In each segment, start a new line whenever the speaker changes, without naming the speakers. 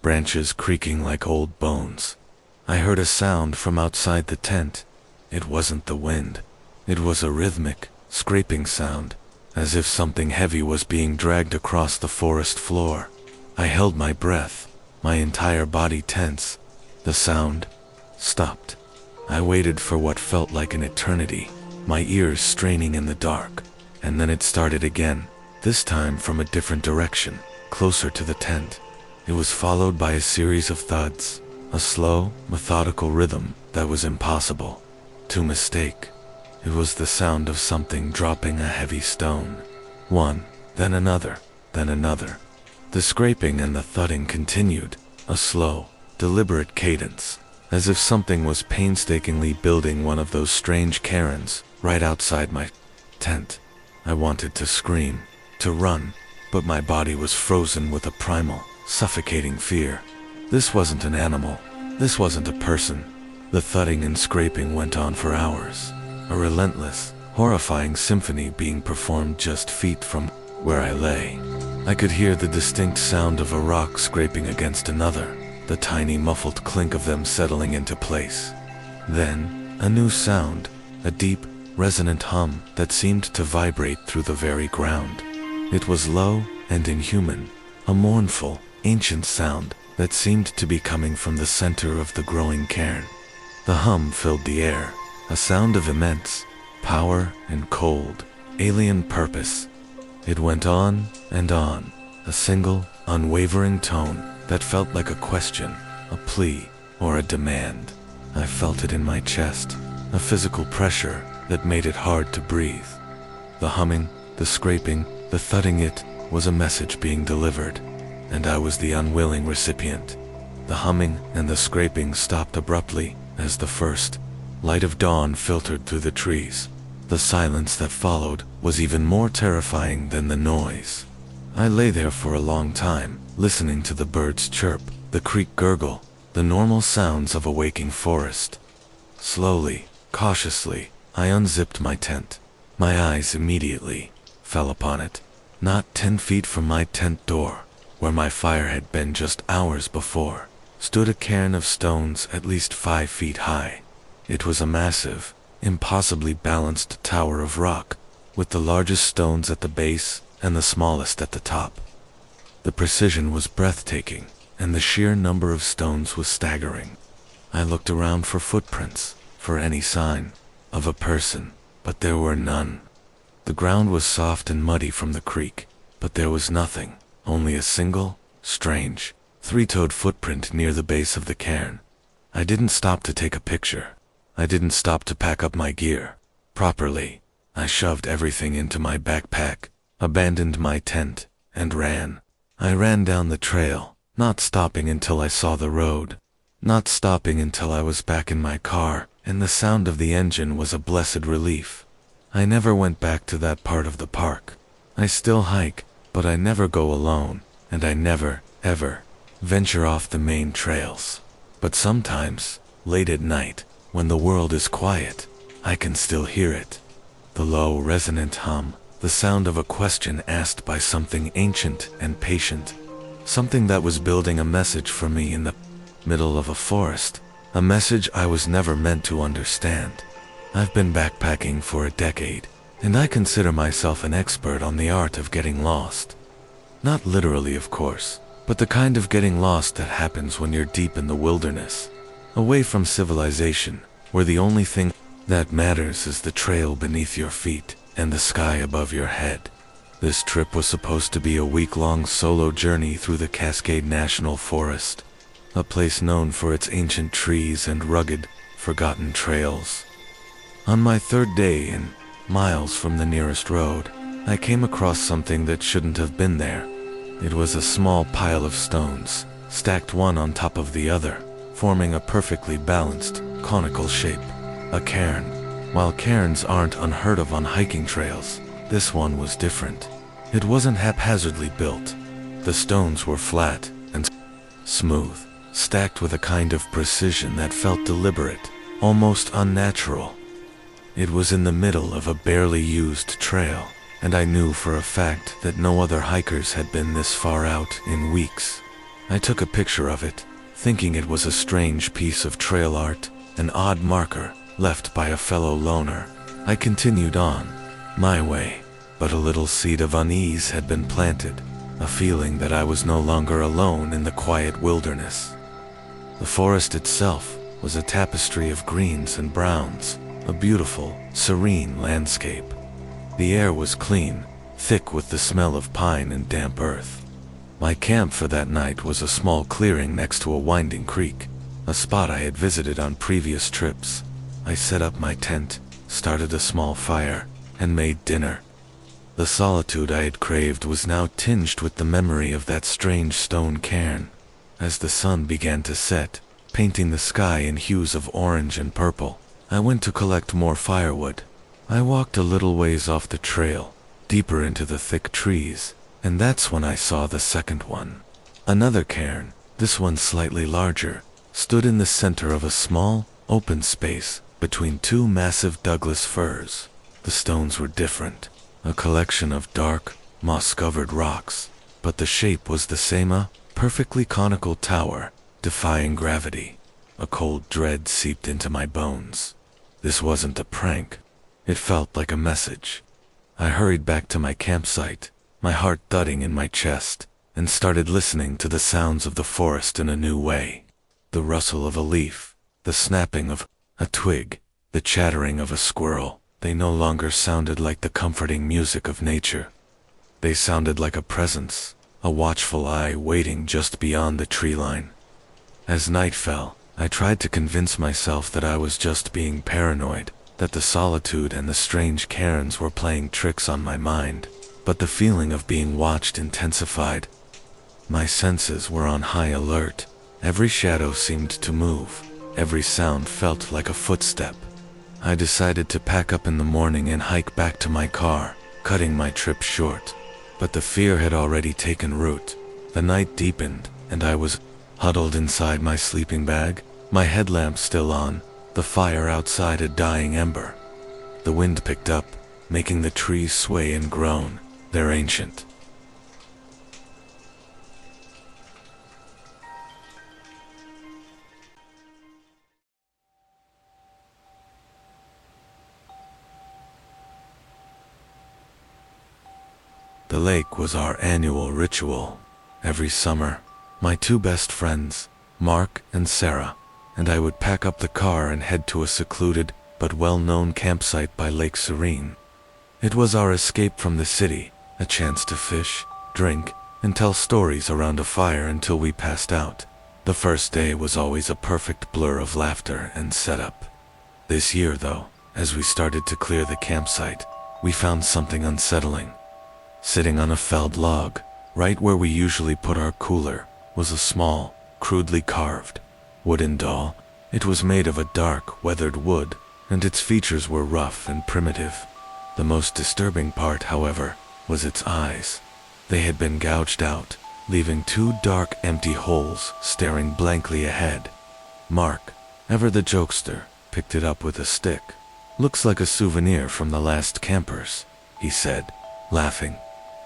branches creaking like old bones. I heard a sound from outside the tent. It wasn't the wind. It was a rhythmic, scraping sound, as if something heavy was being dragged across the forest floor. I held my breath, my entire body tense. The sound stopped. I waited for what felt like an eternity, my ears straining in the dark, and then it started again, this time from a different direction, closer to the tent. It was followed by a series of thuds, a slow, methodical rhythm that was impossible to mistake. It was the sound of something dropping a heavy stone. One, then another, then another. The scraping and the thudding continued, a slow, deliberate cadence, as if something was painstakingly building one of those strange cairns right outside my tent. I wanted to scream, to run, but my body was frozen with a primal, suffocating fear. This wasn't an animal. This wasn't a person. The thudding and scraping went on for hours, a relentless, horrifying symphony being performed just feet from where I lay. I could hear the distinct sound of a rock scraping against another, the tiny muffled clink of them settling into place. Then, a new sound, a deep, resonant hum that seemed to vibrate through the very ground. It was low and inhuman, a mournful, ancient sound that seemed to be coming from the center of the growing cairn. The hum filled the air, a sound of immense power and cold, alien purpose. It went on, a single, unwavering tone that felt like a question, a plea, or a demand. I felt it in my chest, a physical pressure that made it hard to breathe. The humming, the scraping, the thudding, it was a message being delivered, and I was the unwilling recipient. The humming and the scraping stopped abruptly as the first light of dawn filtered through the trees. The silence that followed was even more terrifying than the noise. I lay there for a long time, listening to the birds chirp, the creek gurgle, the normal sounds of a waking forest. Slowly, cautiously, I unzipped my tent. My eyes immediately fell upon it. Not 10 feet from my tent door, where my fire had been just hours before, stood a cairn of stones at least 5 feet high. It was a massive, impossibly balanced tower of rock, with the largest stones at the base and the smallest at the top. The precision was breathtaking, and the sheer number of stones was staggering. I looked around for footprints, for any sign of a person, but there were none. The ground was soft and muddy from the creek, but there was nothing, only a single, strange, three-toed footprint near the base of the cairn. I didn't stop to take a picture. I didn't stop to pack up my gear properly. I shoved everything into my backpack, abandoned my tent, and ran. I ran down the trail, not stopping until I saw the road, not stopping until I was back in my car, and the sound of the engine was a blessed relief. I never went back to that part of the park. I still hike, but I never go alone, and I never, ever, venture off the main trails. But sometimes, late at night, when the world is quiet, I can still hear it. The low, resonant hum, the sound of a question asked by something ancient and patient. Something that was building a message for me in the middle of a forest, a message I was never meant to understand. I've been backpacking for a decade, and I consider myself an expert on the art of getting lost. Not literally, of course, but the kind of getting lost that happens when you're deep in the wilderness, away from civilization, where the only thing that matters is the trail beneath your feet and the sky above your head. This trip was supposed to be a week-long solo journey through the Cascade National Forest, a place known for its ancient trees and rugged, forgotten trails. On my third day and miles from the nearest road, I came across something that shouldn't have been there. It was a small pile of stones, stacked one on top of the other, forming a perfectly balanced, conical shape. A cairn. While cairns aren't unheard of on hiking trails, this one was different. It wasn't haphazardly built. The stones were flat and smooth, stacked with a kind of precision that felt deliberate, almost unnatural. It was in the middle of a barely used trail, and I knew for a fact that no other hikers had been this far out in weeks. I took a picture of it, thinking it was a strange piece of trail art, an odd marker left by a fellow loner. I continued on, my way, but a little seed of unease had been planted, a feeling that I was no longer alone in the quiet wilderness. The forest itself was a tapestry of greens and browns, a beautiful, serene landscape. The air was clean, thick with the smell of pine and damp earth. My camp for that night was a small clearing next to a winding creek, a spot I had visited on previous trips. I set up my tent, started a small fire, and made dinner. The solitude I had craved was now tinged with the memory of that strange stone cairn. As the sun began to set, painting the sky in hues of orange and purple, I went to collect more firewood. I walked a little ways off the trail, deeper into the thick trees, and that's when I saw the second one. Another cairn, this one slightly larger, stood in the center of a small, open space between two massive Douglas firs. The stones were different, a collection of dark, moss-covered rocks, but the shape was the same, a perfectly conical tower, defying gravity. A cold dread seeped into my bones. This wasn't a prank. It felt like a message. I hurried back to my campsite, my heart thudding in my chest, and started listening to the sounds of the forest in a new way. The rustle of a leaf, the snapping of a twig, the chattering of a squirrel. They no longer sounded like the comforting music of nature. They sounded like a presence, a watchful eye waiting just beyond the tree line. As night fell, I tried to convince myself that I was just being paranoid, that the solitude and the strange cairns were playing tricks on my mind, but the feeling of being watched intensified. My senses were on high alert. Every shadow seemed to move. Every sound felt like a footstep. I decided to pack up in the morning and hike back to my car, cutting my trip short. But the fear had already taken root. The night deepened, and I was huddled inside my sleeping bag, my headlamp still on, the fire outside a dying ember. The wind picked up, making the trees sway and groan. They're ancient. The lake was our annual ritual. Every summer, my two best friends, Marc and Sarah, and I would pack up the car and head to a secluded but well-known campsite by Lake Serene. It was our escape from the city, a chance to fish, drink, and tell stories around a fire until we passed out. The first day was always a perfect blur of laughter and setup. This year, though, as we started to clear the campsite, we found something unsettling. Sitting on a felled log, right where we usually put our cooler, was a small, crudely carved wooden doll. It was made of a dark, weathered wood, and its features were rough and primitive. The most disturbing part, however, was its eyes. They had been gouged out, leaving two dark, empty holes staring blankly ahead. Marc, ever the jokester, picked it up with a stick. "Looks like a souvenir from the last campers," he said, laughing.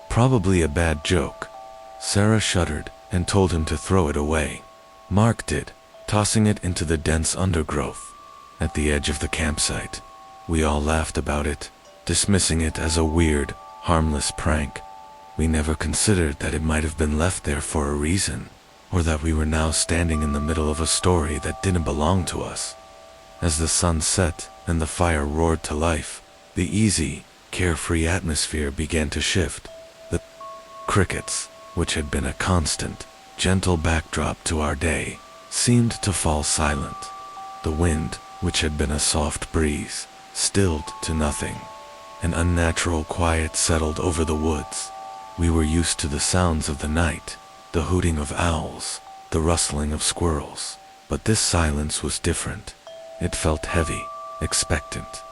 "Probably a bad joke." Sarah shuddered and told him to throw it away. Marc did, tossing it into the dense undergrowth at the edge of the campsite. We all laughed about it, dismissing it as a weird, harmless prank. We never considered that it might have been left there for a reason, or that we were now standing in the middle of a story that didn't belong to us. As the sun set and the fire roared to life, the easy, carefree atmosphere began to shift. The crickets, which had been a constant, gentle backdrop to our day, seemed to fall silent. The wind, which had been a soft breeze, stilled to nothing. An unnatural quiet settled over the woods. We were used to the sounds of the night, the hooting of owls, the rustling of squirrels, but this silence was different. It felt heavy, expectant.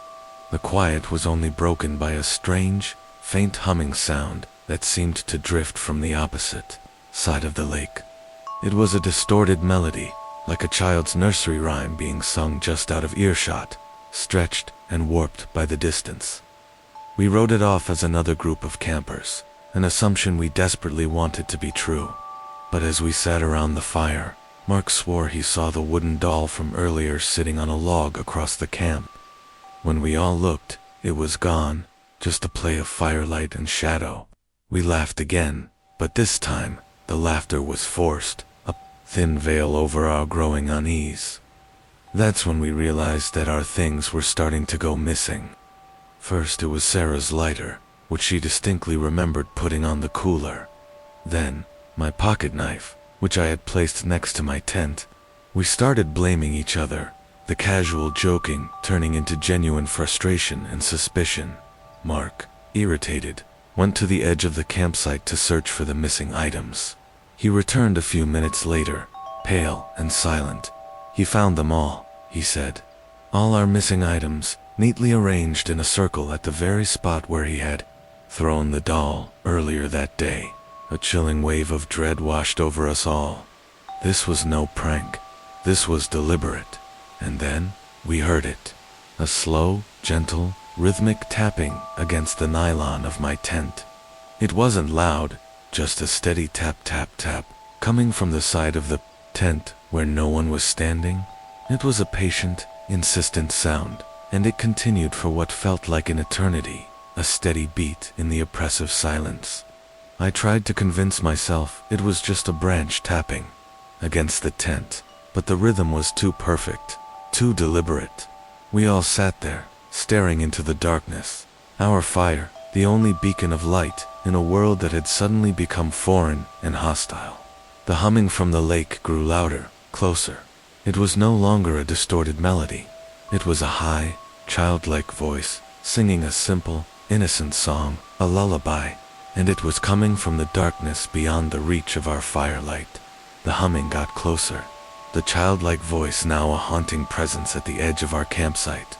The quiet was only broken by a strange, faint humming sound that seemed to drift from the opposite side of the lake. It was a distorted melody, like a child's nursery rhyme being sung just out of earshot, stretched and warped by the distance. We wrote it off as another group of campers, an assumption we desperately wanted to be true. but as we sat around the fire, Marc swore he saw the wooden doll from earlier sitting on a log across the camp. When we all looked, it was gone, just a play of firelight and shadow. We laughed again, but this time, the laughter was forced, a thin veil over our growing unease. That's when we realized that our things were starting to go missing. First it was Sarah's lighter, which she distinctly remembered putting on the cooler. Then, my pocket knife, which I had placed next to my tent. We started blaming each other, the casual joking turning into genuine frustration and suspicion. Marc, irritated, went to the edge of the campsite to search for the missing items. He returned a few minutes later, pale and silent. He found them all, he said. All our missing items, neatly arranged in a circle at the very spot where he had thrown the doll earlier that day. A chilling wave of dread washed over us all. This was no prank. This was deliberate. And then, we heard it. A slow, gentle, rhythmic tapping against the nylon of my tent. It wasn't loud, just a steady tap tap tap, coming from the side of the tent where no one was standing. It was a patient, insistent sound, and it continued for what felt like an eternity, a steady beat in the oppressive silence. I tried to convince myself it was just a branch tapping against the tent, but the rhythm was too perfect, too deliberate. We all sat there, staring into the darkness. Our fire, the only beacon of light in a world that had suddenly become foreign and hostile. The humming from the lake grew louder, closer. It was no longer a distorted melody. It was a high, childlike voice, singing a simple, innocent song, a lullaby. And it was coming from the darkness beyond the reach of our firelight. The humming got closer, the childlike voice now a haunting presence at the edge of our campsite.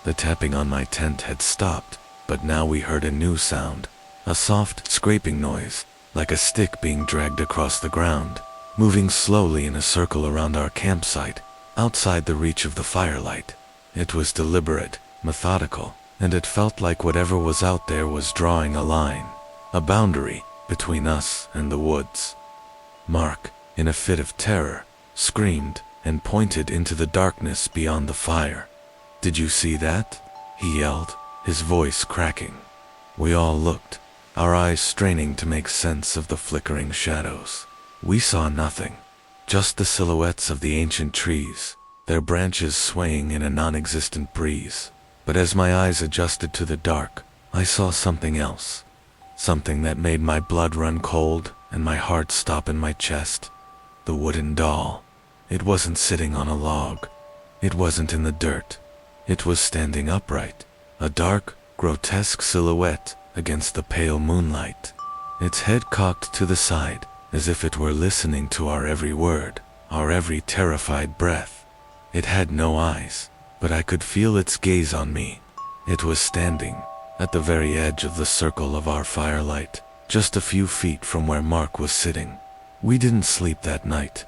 The tapping on my tent had stopped, but now we heard a new sound, a soft, scraping noise, like a stick being dragged across the ground, moving slowly in a circle around our campsite, outside the reach of the firelight. It was deliberate, methodical, and it felt like whatever was out there was drawing a line. A boundary between us and the woods. Marc, in a fit of terror, screamed and pointed into the darkness beyond the fire. "Did you see that?" he yelled, his voice cracking. We all looked, our eyes straining to make sense of the flickering shadows. We saw nothing, just the silhouettes of the ancient trees, their branches swaying in a non-existent breeze. But as my eyes adjusted to the dark, I saw something else. Something that made my blood run cold and my heart stop in my chest. The wooden doll. It wasn't sitting on a log. It wasn't in the dirt. It was standing upright, a dark, grotesque silhouette against the pale moonlight. Its head cocked to the side, as if it were listening to our every word, our every terrified breath. It had no eyes, but I could feel its gaze on me. It was standing at the very edge of the circle of our firelight, just a few feet from where Marc was sitting. We didn't sleep that night.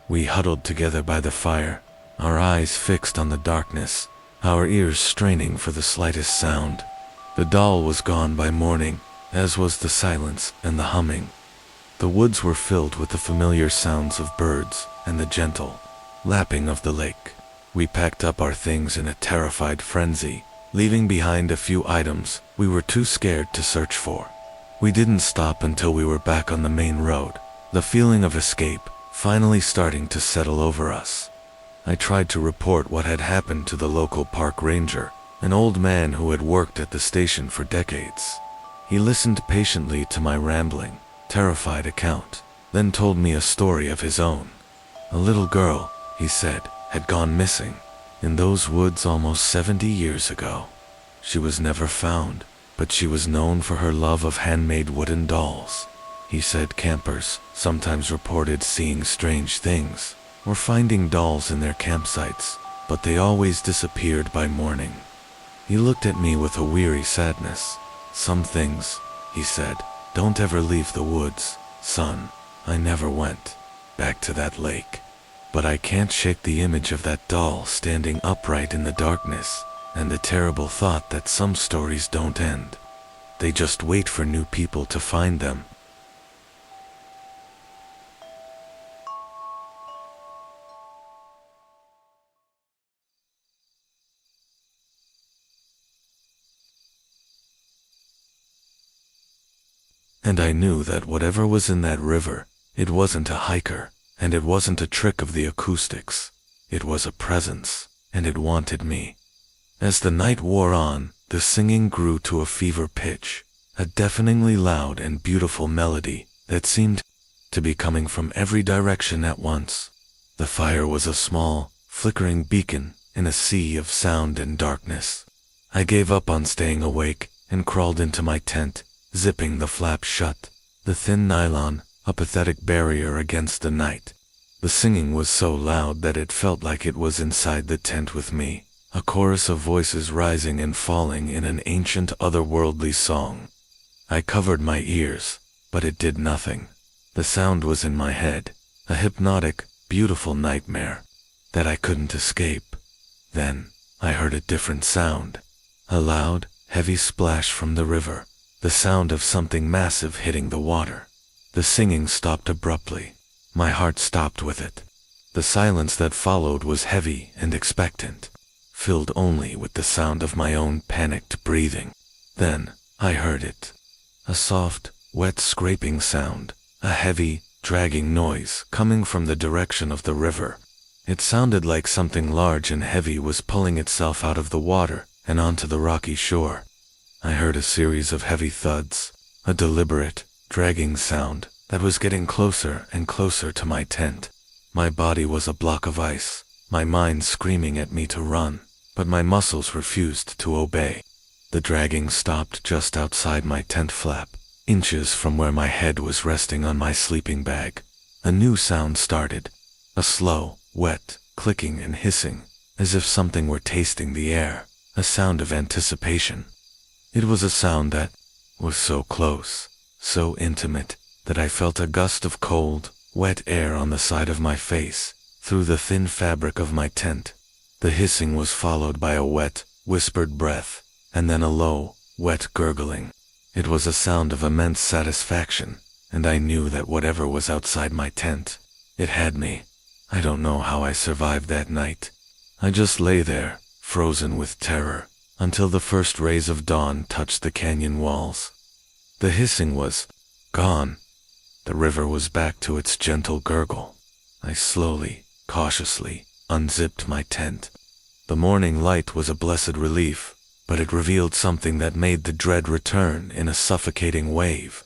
We huddled together by the fire, our eyes fixed on the darkness, our ears straining for the slightest sound. The doll was gone by morning, as was the silence and the humming. The woods were filled with the familiar sounds of birds and the gentle lapping of the lake. We packed up our things in a terrified frenzy, leaving behind a few items we were too scared to search for. We didn't stop until we were back on the main road, the feeling of escape finally starting to settle over us. I tried to report what had happened to the local park ranger, an old man who had worked at the station for decades. He listened patiently to my rambling, terrified account, then told me a story of his own. A little girl, he said, had gone missing in those woods almost 70 years ago. She was never found, but she was known for her love of handmade wooden dolls. He said campers sometimes reported seeing strange things or finding dolls in their campsites, but they always disappeared by morning. He looked at me with a weary sadness. "Some things," he said, "don't ever leave the woods, son." I never went back to that lake. But I can't shake the image of that doll standing upright in the darkness, and the terrible thought that some stories don't end. They just wait for new people to find them. And I knew that whatever was in that river, it wasn't a hiker, and it wasn't a trick of the acoustics. It was a presence, and it wanted me. As the night wore on, the singing grew to a fever pitch, a deafeningly loud and beautiful melody that seemed to be coming from every direction at once. The fire was a small, flickering beacon in a sea of sound and darkness. I gave up on staying awake and crawled into my tent, zipping the flap shut, the thin nylon a pathetic barrier against the night. The singing was so loud that it felt like it was inside the tent with me, a chorus of voices rising and falling in an ancient otherworldly song. I covered my ears, but it did nothing. The sound was in my head, a hypnotic, beautiful nightmare that I couldn't escape. Then I heard a different sound, a loud, heavy splash from the river, the sound of something massive hitting the water. The singing stopped abruptly. My heart stopped with it. The silence that followed was heavy and expectant, filled only with the sound of my own panicked breathing. Then I heard it. A soft, wet scraping sound, a heavy, dragging noise coming from the direction of the river. It sounded like something large and heavy was pulling itself out of the water and onto the rocky shore. I heard a series of heavy thuds, a deliberate, dragging sound that was getting closer and closer to my tent. My body was a block of ice, my mind screaming at me to run, but my muscles refused to obey. The dragging stopped just outside my tent flap, inches from where my head was resting on my sleeping bag. A new sound started, a slow, wet, clicking and hissing, as if something were tasting the air, a sound of anticipation. It was a sound that was so close, so intimate, that I felt a gust of cold, wet air on the side of my face, through the thin fabric of my tent. The hissing was followed by a wet, whispered breath, and then a low, wet gurgling. It was a sound of immense satisfaction, and I knew that whatever was outside my tent, it had me. I don't know how I survived that night. I just lay there, frozen with terror, until the first rays of dawn touched the canyon walls. The hissing was gone. The river was back to its gentle gurgle. I slowly, cautiously, unzipped my tent. The morning light was a blessed relief, but it revealed something that made the dread return in a suffocating wave.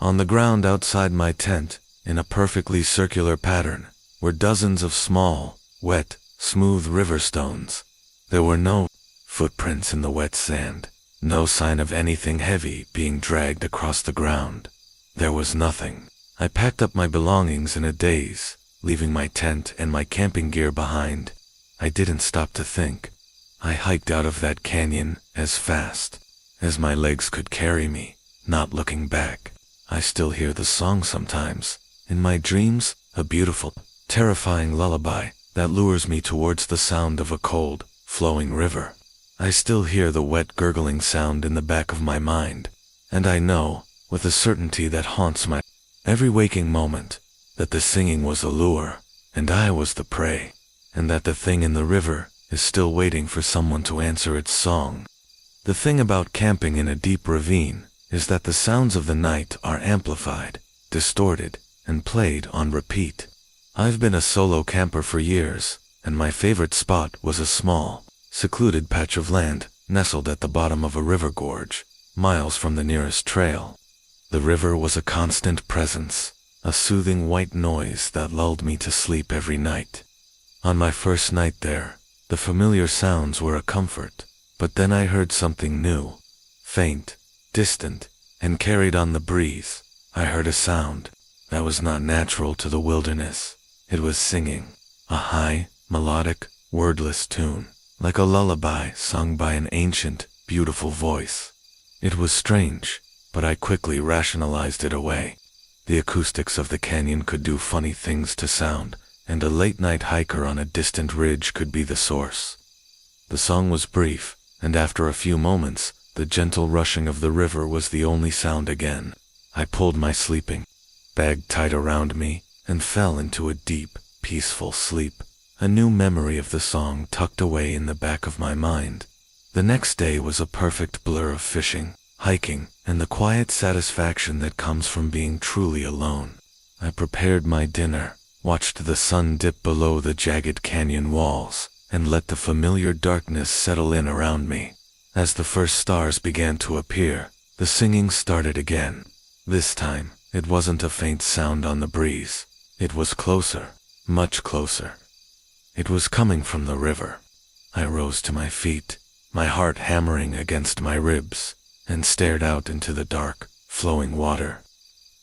On the ground outside my tent, in a perfectly circular pattern, were dozens of small, wet, smooth river stones. There were no footprints in the wet sand, no sign of anything heavy being dragged across the ground. There was nothing. I packed up my belongings in a daze, leaving my tent and my camping gear behind. I didn't stop to think. I hiked out of that canyon as fast as my legs could carry me, not looking back. I still hear the song sometimes, in my dreams, a beautiful, terrifying lullaby that lures me towards the sound of a cold, flowing river. I still hear the wet gurgling sound in the back of my mind, and I know, with a certainty that haunts my every waking moment, that the singing was a lure, and I was the prey, and that the thing in the river is still waiting for someone to answer its song. The thing about camping in a deep ravine is that the sounds of the night are amplified, distorted, and played on repeat. I've been a solo camper for years, and my favorite spot was a small, secluded patch of land nestled at the bottom of a river gorge, miles from the nearest trail. The river was a constant presence, a soothing white noise that lulled me to sleep every night. On my first night there, the familiar sounds were a comfort, but then I heard something new, faint, distant, and carried on the breeze. I heard a sound that was not natural to the wilderness. It was singing, a high, melodic, wordless tune, like a lullaby sung by an ancient, beautiful voice. It was strange, but I quickly rationalized it away. The acoustics of the canyon could do funny things to sound, and a late-night hiker on a distant ridge could be the source. The song was brief, and after a few moments, the gentle rushing of the river was the only sound again. I pulled my sleeping bag tight around me and fell into a deep, peaceful sleep, a new memory of the song tucked away in the back of my mind. The next day was a perfect blur of fishing, hiking, and the quiet satisfaction that comes from being truly alone. I prepared my dinner, watched the sun dip below the jagged canyon walls, and let the familiar darkness settle in around me. As the first stars began to appear, the singing started again. This time, it wasn't a faint sound on the breeze. It was closer, much closer. It was coming from the river. I rose to my feet, my heart hammering against my ribs, and stared out into the dark, flowing water.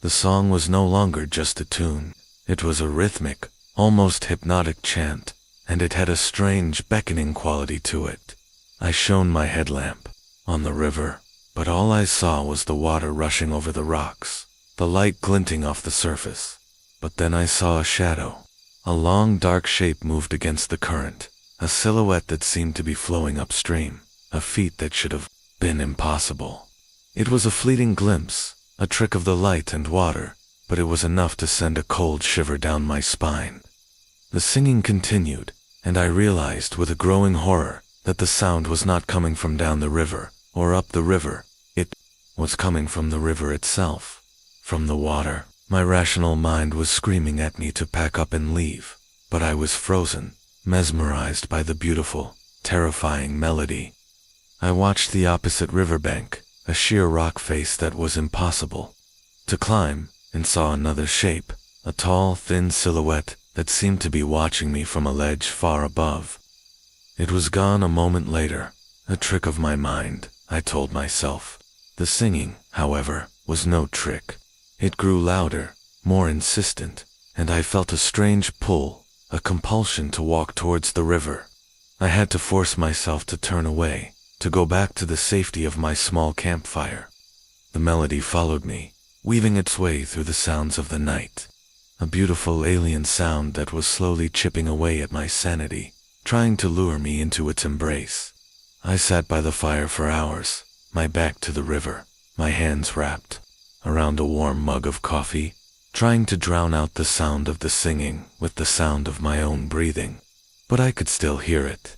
The song was no longer just a tune. It was a rhythmic, almost hypnotic chant, and it had a strange, beckoning quality to it. I shone my headlamp on the river, but all I saw was the water rushing over the rocks, the light glinting off the surface. But then I saw a shadow. A long, dark shape moved against the current, a silhouette that seemed to be flowing upstream, a feat that should have been impossible. It was a fleeting glimpse, a trick of the light and water, but it was enough to send a cold shiver down my spine. The singing continued, and I realized with a growing horror that the sound was not coming from down the river or up the river. It was coming from the river itself, from the water. My rational mind was screaming at me to pack up and leave, but I was frozen, mesmerized by the beautiful, terrifying melody. I watched the opposite riverbank, a sheer rock face that was impossible to climb, and saw another shape, a tall, thin silhouette that seemed to be watching me from a ledge far above. It was gone a moment later, a trick of my mind, I told myself. The singing, however, was no trick. It grew louder, more insistent, and I felt a strange pull, a compulsion to walk towards the river. I had to force myself to turn away, to go back to the safety of my small campfire. The melody followed me, weaving its way through the sounds of the night. A beautiful alien sound that was slowly chipping away at my sanity, trying to lure me into its embrace. I sat by the fire for hours, my back to the river, my hands wrapped around a warm mug of coffee, trying to drown out the sound of the singing with the sound of my own breathing. But I could still hear it.